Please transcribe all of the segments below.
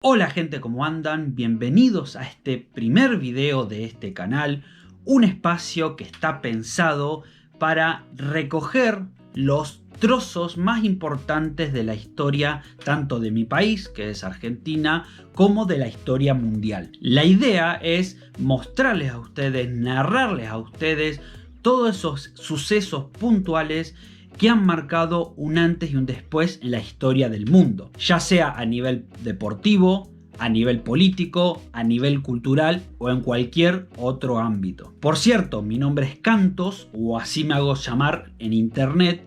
Hola gente, ¿cómo andan? Bienvenidos a este primer video de este canal, un espacio que está pensado para recoger los trozos más importantes de la historia tanto de mi país, que es Argentina, como de la historia mundial. La idea es mostrarles a ustedes, narrarles a ustedes todos esos sucesos puntuales que han marcado un antes y un después en la historia del mundo, ya sea a nivel deportivo, a nivel político, a nivel cultural o en cualquier otro ámbito. Por cierto, mi nombre es Cantos, o así me hago llamar en internet,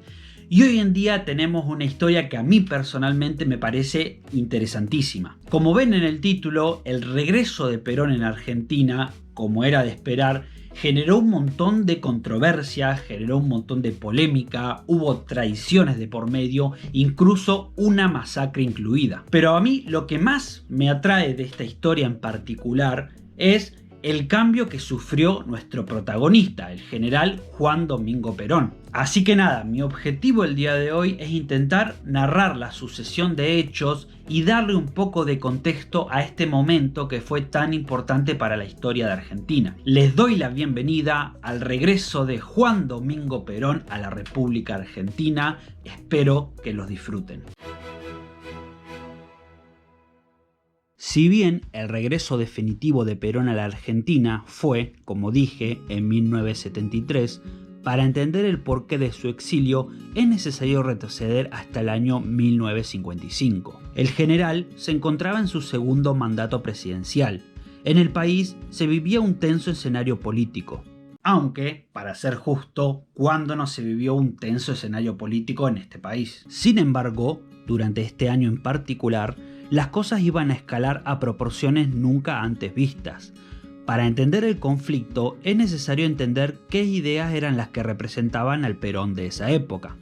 y hoy en día tenemos una historia que a mí personalmente me parece interesantísima. Como ven en el título, el regreso de Perón en Argentina, como era de esperar, generó un montón de controversia, generó un montón de polémica, hubo traiciones de por medio, incluso una masacre incluida. Pero a mí lo que más me atrae de esta historia en particular es el cambio que sufrió nuestro protagonista, el general Juan Domingo Perón. Así que nada, mi objetivo el día de hoy es intentar narrar la sucesión de hechos y darle un poco de contexto a este momento que fue tan importante para la historia de Argentina. Les doy la bienvenida al regreso de Juan Domingo Perón a la República Argentina. Espero que los disfruten. Si bien el regreso definitivo de Perón a la Argentina fue, como dije, en 1973, para entender el porqué de su exilio es necesario retroceder hasta el año 1955. El general se encontraba en su segundo mandato presidencial. En el país se vivía un tenso escenario político. Aunque, para ser justo, ¿cuándo no se vivió un tenso escenario político en este país? Sin embargo, durante este año en particular, las cosas iban a escalar a proporciones nunca antes vistas. Para entender el conflicto es necesario entender qué ideas eran las que representaban al Perón de esa época.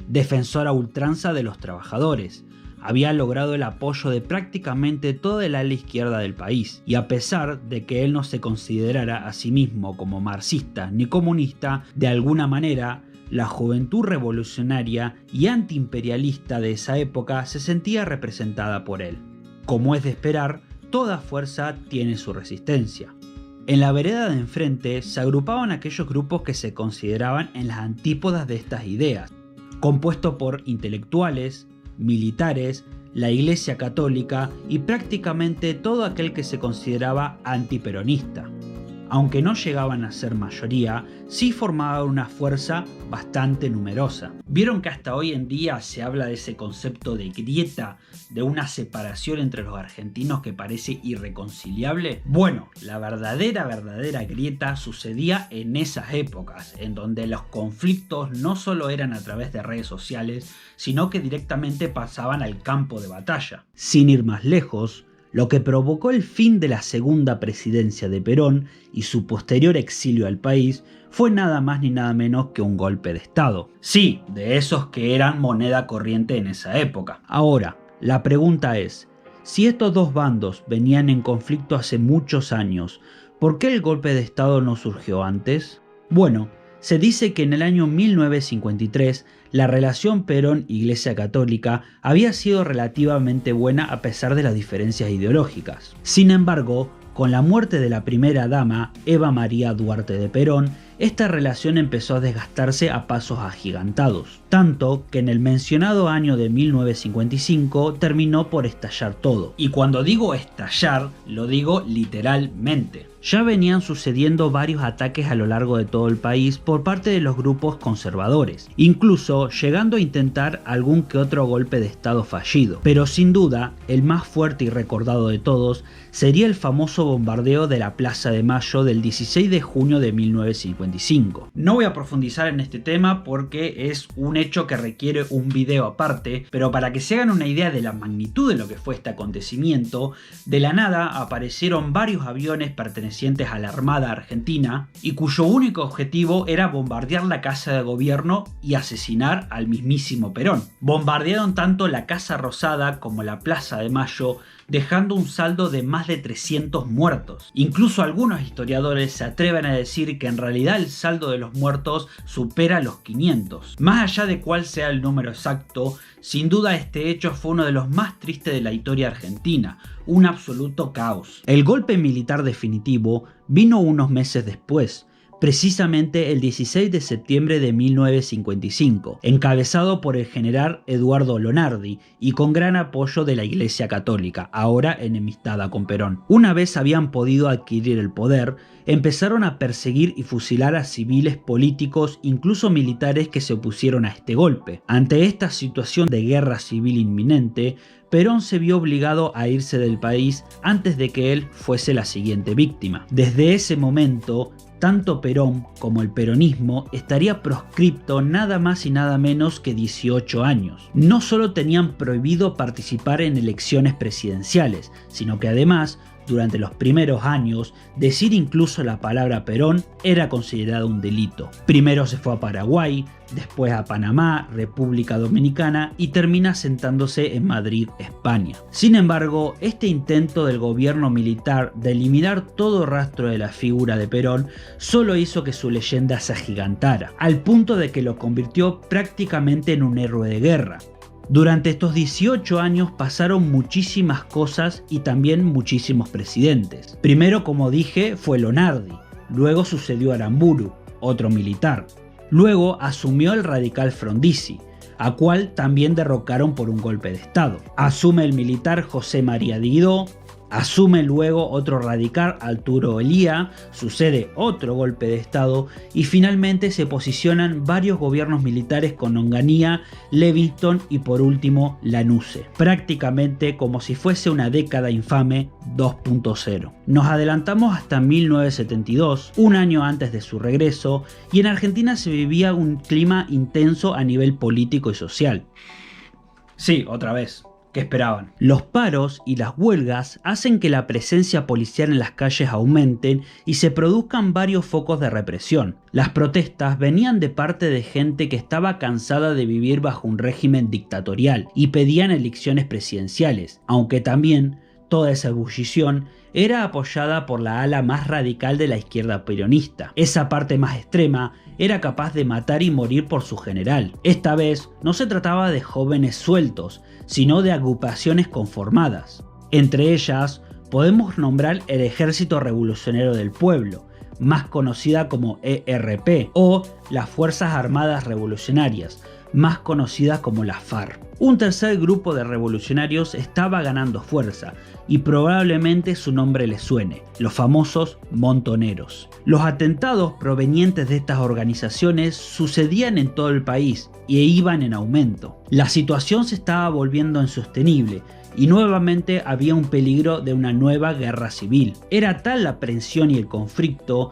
Defensor a ultranza de los trabajadores, había logrado el apoyo de prácticamente toda el ala izquierda del país, y a pesar de que él no se considerara a sí mismo como marxista ni comunista, de alguna manera la juventud revolucionaria y antiimperialista de esa época se sentía representada por él. Como es de esperar, toda fuerza tiene su resistencia. En la vereda de enfrente se agrupaban aquellos grupos que se consideraban en las antípodas de estas ideas, compuesto por intelectuales, militares, la Iglesia Católica y prácticamente todo aquel que se consideraba antiperonista. Aunque no llegaban a ser mayoría, sí formaban una fuerza bastante numerosa. ¿Vieron que hasta hoy en día se habla de ese concepto de grieta, de una separación entre los argentinos que parece irreconciliable? Bueno, la verdadera grieta sucedía en esas épocas, en donde los conflictos no solo eran a través de redes sociales, sino que directamente pasaban al campo de batalla. Sin ir más lejos, lo que provocó el fin de la segunda presidencia de Perón y su posterior exilio al país fue nada más ni nada menos que un golpe de Estado. Sí, de esos que eran moneda corriente en esa época. Ahora, la pregunta es, si estos dos bandos venían en conflicto hace muchos años, ¿por qué el golpe de Estado no surgió antes? Bueno, se dice que en el año 1953 la relación Perón-Iglesia Católica había sido relativamente buena a pesar de las diferencias ideológicas. Sin embargo, con la muerte de la primera dama, Eva María Duarte de Perón, esta relación empezó a desgastarse a pasos agigantados, tanto que en el mencionado año de 1955 terminó por estallar todo. Y cuando digo estallar, lo digo literalmente. Ya venían sucediendo varios ataques a lo largo de todo el país por parte de los grupos conservadores, incluso llegando a intentar algún que otro golpe de Estado fallido. Pero sin duda, el más fuerte y recordado de todos sería el famoso bombardeo de la Plaza de Mayo del 16 de junio de 1955. No voy a profundizar en este tema porque es un hecho que requiere un video aparte, pero para que se hagan una idea de la magnitud de lo que fue este acontecimiento, de la nada aparecieron varios aviones pertenecientes a la Armada Argentina y cuyo único objetivo era bombardear la Casa de Gobierno y asesinar al mismísimo Perón. Bombardearon tanto la Casa Rosada como la Plaza de Mayo, dejando un saldo de más de 300 muertos. Incluso algunos historiadores se atreven a decir que en realidad el saldo de los muertos supera los 500. Más allá de cuál sea el número exacto, sin duda este hecho fue uno de los más tristes de la historia argentina, un absoluto caos. El golpe militar definitivo vino unos meses después, precisamente el 16 de septiembre de 1955, encabezado por el general Eduardo Lonardi y con gran apoyo de la Iglesia Católica, ahora enemistada con Perón. Una vez habían podido adquirir el poder, empezaron a perseguir y fusilar a civiles, políticos, incluso militares que se opusieron a este golpe. Ante esta situación de guerra civil inminente, Perón se vio obligado a irse del país antes de que él fuese la siguiente víctima. Desde ese momento, tanto Perón como el peronismo estaría proscripto nada más y nada menos que 18 años. No solo tenían prohibido participar en elecciones presidenciales, sino que además, durante los primeros años, decir incluso la palabra Perón era considerado un delito. Primero se fue a Paraguay, después a Panamá, República Dominicana y termina sentándose en Madrid, España. Sin embargo, este intento del gobierno militar de eliminar todo rastro de la figura de Perón solo hizo que su leyenda se agigantara, al punto de que lo convirtió prácticamente en un héroe de guerra. Durante estos 18 años pasaron muchísimas cosas y también muchísimos presidentes. Primero, como dije, fue Lonardi, luego sucedió Aramburu, otro militar. Luego asumió el radical Frondizi, a cual también derrocaron por un golpe de estado. Asume el militar José María Didó. Asume luego otro radical, Arturo Elía, sucede otro golpe de estado y finalmente se posicionan varios gobiernos militares con Onganía, Levingston y por último Lanusse, prácticamente como si fuese una década infame 2.0. Nos adelantamos hasta 1972, un año antes de su regreso, y en Argentina se vivía un clima intenso a nivel político y social. Sí, otra vez. ¿Qué esperaban? Los paros y las huelgas hacen que la presencia policial en las calles aumenten y se produzcan varios focos de represión. Las protestas venían de parte de gente que estaba cansada de vivir bajo un régimen dictatorial y pedían elecciones presidenciales, aunque también toda esa ebullición era apoyada por la ala más radical de la izquierda peronista. Esa parte más extrema era capaz de matar y morir por su general. Esta vez no se trataba de jóvenes sueltos, sino de agrupaciones conformadas. Entre ellas podemos nombrar el Ejército Revolucionario del Pueblo, más conocida como ERP, o las Fuerzas Armadas Revolucionarias, más conocidas como las FARC. Un tercer grupo de revolucionarios estaba ganando fuerza y probablemente su nombre les suene, los famosos montoneros. Los atentados provenientes de estas organizaciones sucedían en todo el país e iban en aumento. La situación se estaba volviendo insostenible y nuevamente había un peligro de una nueva guerra civil. Era tal la presión y el conflicto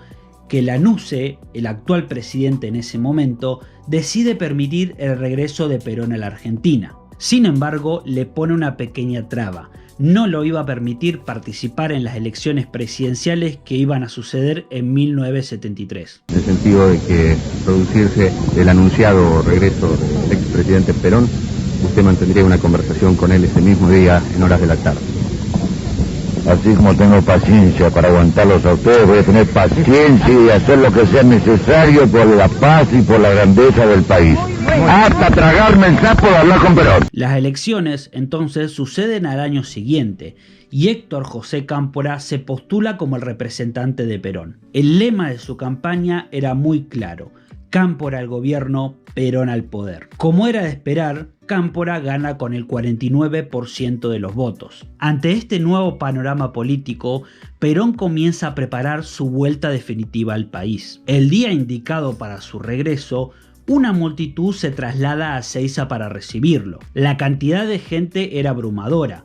que Lanusse, el actual presidente en ese momento, decide permitir el regreso de Perón a la Argentina. Sin embargo, le pone una pequeña traba. No lo iba a permitir participar en las elecciones presidenciales que iban a suceder en 1973. En el sentido de que producirse el anunciado regreso del expresidente Perón, usted mantendría una conversación con él ese mismo día en horas de la tarde. Así como tengo paciencia para aguantarlos a ustedes, voy a tener paciencia y hacer lo que sea necesario por la paz y por la grandeza del país. Hasta tragarme el sapo de hablar con Perón. Las elecciones entonces suceden al año siguiente y Héctor José Cámpora se postula como el representante de Perón. El lema de su campaña era muy claro: Cámpora al gobierno, Perón al poder. Como era de esperar, Cámpora gana con el 49% de los votos. Ante este nuevo panorama político, Perón comienza a preparar su vuelta definitiva al país. El día indicado para su regreso, una multitud se traslada a Ezeiza para recibirlo. La cantidad de gente era abrumadora.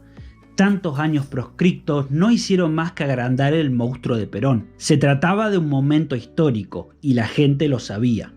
Tantos años proscriptos no hicieron más que agrandar el monstruo de Perón. Se trataba de un momento histórico y la gente lo sabía.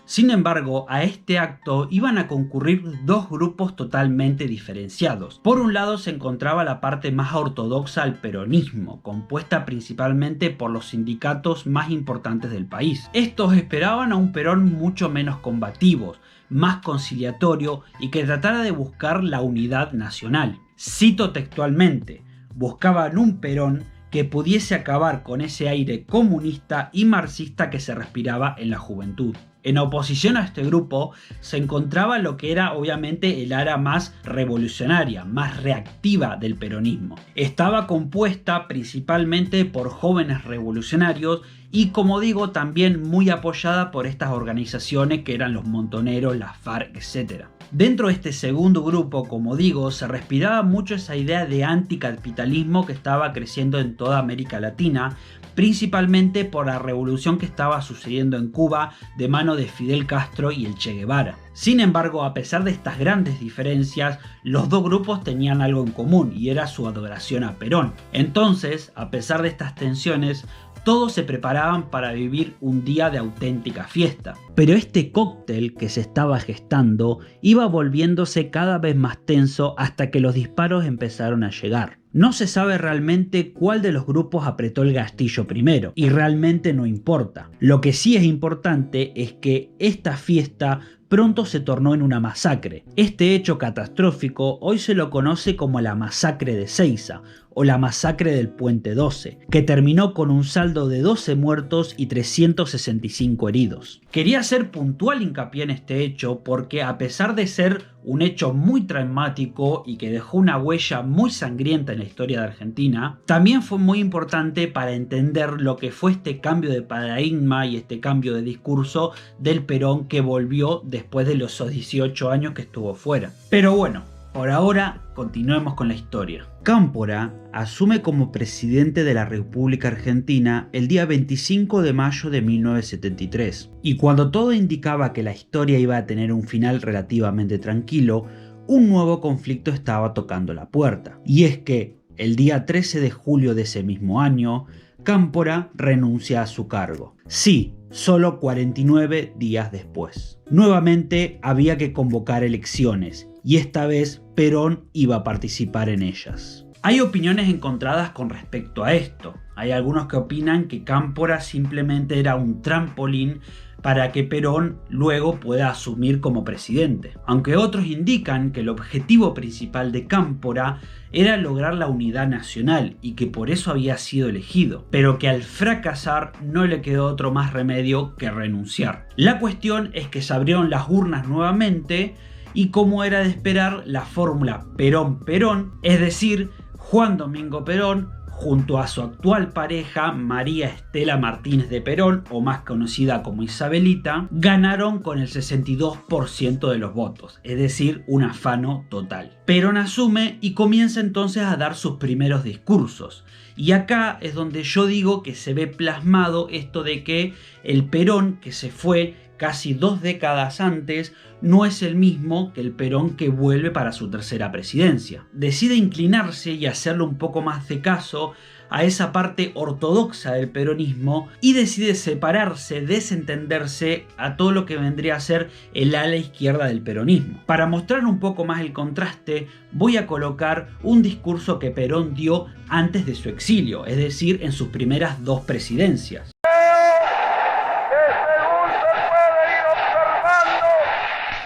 Sin embargo, a este acto iban a concurrir dos grupos totalmente diferenciados. Por un lado se encontraba la parte más ortodoxa al peronismo, compuesta principalmente por los sindicatos más importantes del país. Estos esperaban a un Perón mucho menos combativo, más conciliatorio y que tratara de buscar la unidad nacional. Cito textualmente: buscaban un Perón que pudiese acabar con ese aire comunista y marxista que se respiraba en la juventud. En oposición a este grupo se encontraba lo que era obviamente el ala más revolucionaria, más reactiva del peronismo. Estaba compuesta principalmente por jóvenes revolucionarios y, como digo, también muy apoyada por estas organizaciones que eran los montoneros, las FARC, etc. Dentro de este segundo grupo, como digo, se respiraba mucho esa idea de anticapitalismo que estaba creciendo en toda América Latina, principalmente por la revolución que estaba sucediendo en Cuba de mano de Fidel Castro y el Che Guevara. Sin embargo, a pesar de estas grandes diferencias, los dos grupos tenían algo en común y era su adoración a Perón. Entonces, a pesar de estas tensiones, todos se preparaban para vivir un día de auténtica fiesta. Pero este cóctel que se estaba gestando iba volviéndose cada vez más tenso hasta que los disparos empezaron a llegar. No se sabe realmente cuál de los grupos apretó el gatillo primero, y realmente no importa. Lo que sí es importante es que esta fiesta pronto se tornó en una masacre. Este hecho catastrófico hoy se lo conoce como la masacre de Seiza o la masacre del Puente 12, que terminó con un saldo de 12 muertos y 365 heridos. Quería hacer puntual hincapié en este hecho porque, a pesar de ser un hecho muy traumático y que dejó una huella muy sangrienta en la historia de Argentina, también fue muy importante para entender lo que fue este cambio de paradigma y este cambio de discurso del Perón que volvió después de los 18 años que estuvo fuera. Pero bueno, por ahora continuemos con la historia. Cámpora asume como presidente de la República Argentina el día 25 de mayo de 1973, y cuando todo indicaba que la historia iba a tener un final relativamente tranquilo, un nuevo conflicto estaba tocando la puerta, y es que el día 13 de julio de ese mismo año, Cámpora renuncia a su cargo. Sí, solo 49 días después. Nuevamente había que convocar elecciones, y esta vez Perón iba a participar en ellas. Hay opiniones encontradas con respecto a esto. Hay algunos que opinan que Cámpora simplemente era un trampolín para que Perón luego pueda asumir como presidente. Aunque otros indican que el objetivo principal de Cámpora era lograr la unidad nacional y que por eso había sido elegido, pero que al fracasar no le quedó otro más remedio que renunciar. La cuestión es que se abrieron las urnas nuevamente y, como era de esperar, la fórmula Perón-Perón, es decir, Juan Domingo Perón junto a su actual pareja María Estela Martínez de Perón, o más conocida como Isabelita, ganaron con el 62% de los votos, es decir, un afano total. Perón asume y comienza entonces a dar sus primeros discursos. Y acá es donde yo digo que se ve plasmado esto de que el Perón que se fue casi 2 décadas antes no es el mismo que el Perón que vuelve para su tercera presidencia. Decide inclinarse y hacerle un poco más de caso a esa parte ortodoxa del peronismo y decide separarse, desentenderse a todo lo que vendría a ser el ala izquierda del peronismo. Para mostrar un poco más el contraste, voy a colocar un discurso que Perón dio antes de su exilio, es decir, en sus primeras 2 presidencias.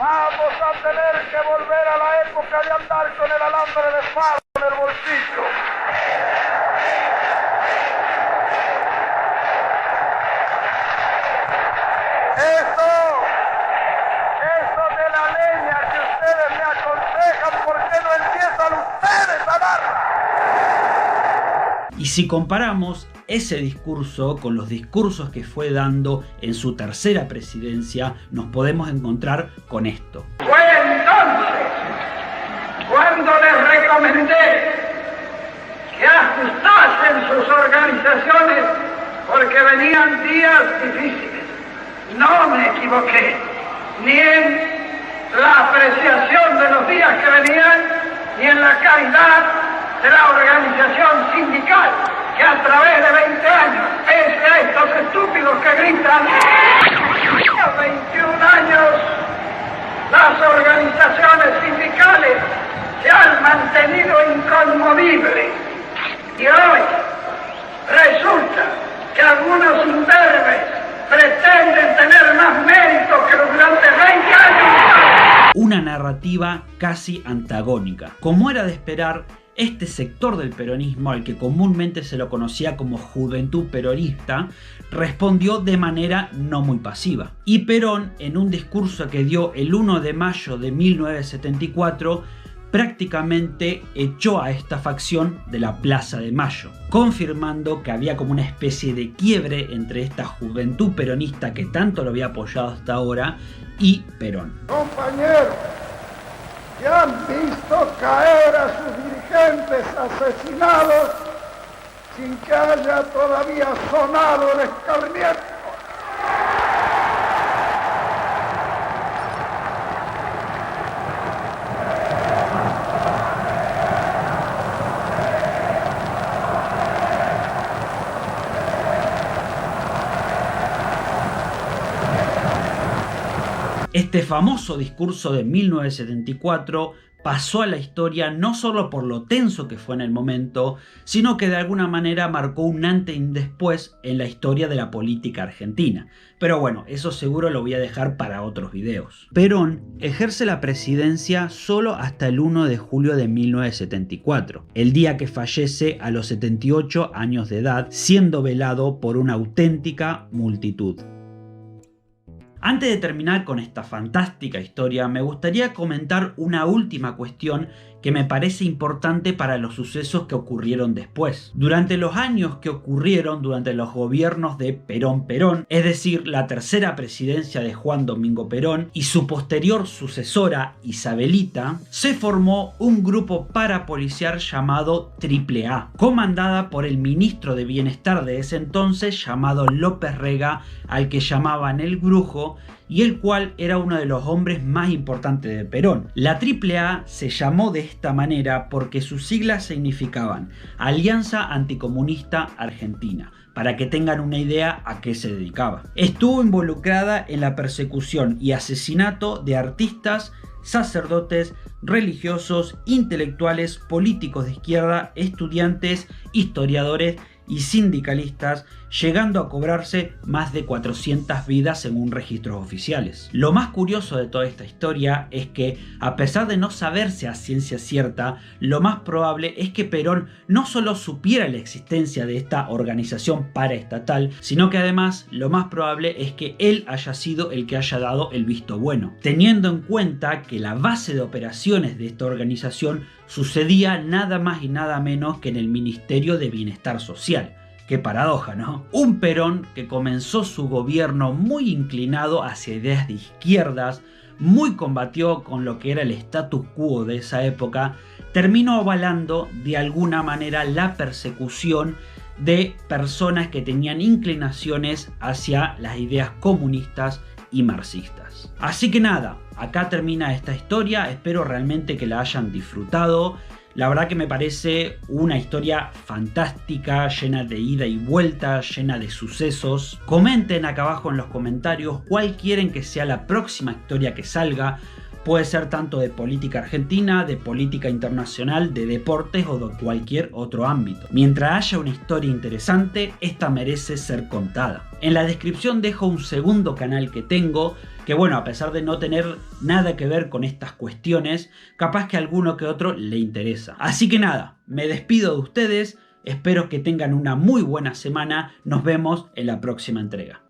Vamos a tener que volver a la época de andar con el alambre de fardo en el bolsillo. Eso de la leña que ustedes me aconsejan, ¿por qué no empiezan ustedes a darla? Y si comparamos ese discurso con los discursos que fue dando en su tercera presidencia, nos podemos encontrar con esto. Fue entonces cuando les recomendé que ajustasen sus organizaciones porque venían días difíciles. No me equivoqué, ni en la apreciación de los días que venían, ni en la calidad de la organización sindical, que a través de 20 años, pese a estos estúpidos que gritan, a 21 años, las organizaciones sindicales se han mantenido inconmovibles. Y hoy resulta que algunos imberbes pretenden tener más mérito que durante 20 años. una narrativa casi antagónica. Como era de esperar, este sector del peronismo, al que comúnmente se lo conocía como Juventud Peronista, respondió de manera no muy pasiva. Y Perón, en un discurso que dio el 1 de mayo de 1974, prácticamente echó a esta facción de la Plaza de Mayo, confirmando que había como una especie de quiebre entre esta juventud peronista que tanto lo había apoyado hasta ahora y Perón. Compañeros, que han visto caer a sus dirigentes asesinados sin que haya todavía sonado el escarmiento. Este famoso discurso de 1974 pasó a la historia no solo por lo tenso que fue en el momento, sino que de alguna manera marcó un antes y un después en la historia de la política argentina. Pero bueno, eso seguro lo voy a dejar para otros videos. Perón ejerce la presidencia solo hasta el 1 de julio de 1974, el día que fallece a los 78 años de edad, siendo velado por una auténtica multitud. Antes de terminar con esta fantástica historia, me gustaría comentar una última cuestión que me parece importante para los sucesos que ocurrieron después. Durante los años que ocurrieron durante los gobiernos de Perón, es decir, la tercera presidencia de Juan Domingo Perón y su posterior sucesora Isabelita, se formó un grupo parapolicial llamado AAA, comandada por el ministro de Bienestar de ese entonces llamado López Rega, al que llamaban el Brujo, y el cual era uno de los hombres más importantes de Perón. La AAA se llamó de esta manera porque sus siglas significaban Alianza Anticomunista Argentina, para que tengan una idea a qué se dedicaba. Estuvo involucrada en la persecución y asesinato de artistas, sacerdotes, religiosos, intelectuales, políticos de izquierda, estudiantes, historiadores y sindicalistas, llegando a cobrarse más de 400 vidas según registros oficiales. Lo más curioso de toda esta historia es que, a pesar de no saberse a ciencia cierta, lo más probable es que Perón no solo supiera la existencia de esta organización paraestatal, sino que además lo más probable es que él haya sido el que haya dado el visto bueno, teniendo en cuenta que la base de operaciones de esta organización sucedía nada más y nada menos que en el Ministerio de Bienestar Social. Qué paradoja, ¿no? Un Perón que comenzó su gobierno muy inclinado hacia ideas de izquierdas, muy combatió con lo que era el status quo de esa época, terminó avalando de alguna manera la persecución de personas que tenían inclinaciones hacia las ideas comunistas y marxistas. Así que nada, acá termina esta historia, espero realmente que la hayan disfrutado. La verdad que me parece una historia fantástica, llena de ida y vuelta, llena de sucesos. Comenten acá abajo en los comentarios cuál quieren que sea la próxima historia que salga. Puede ser tanto de política argentina, de política internacional, de deportes o de cualquier otro ámbito. Mientras haya una historia interesante, esta merece ser contada. En la descripción dejo un segundo canal que tengo, que bueno, a pesar de no tener nada que ver con estas cuestiones, capaz que a alguno que otro le interesa. Así que nada, me despido de ustedes, espero que tengan una muy buena semana, nos vemos en la próxima entrega.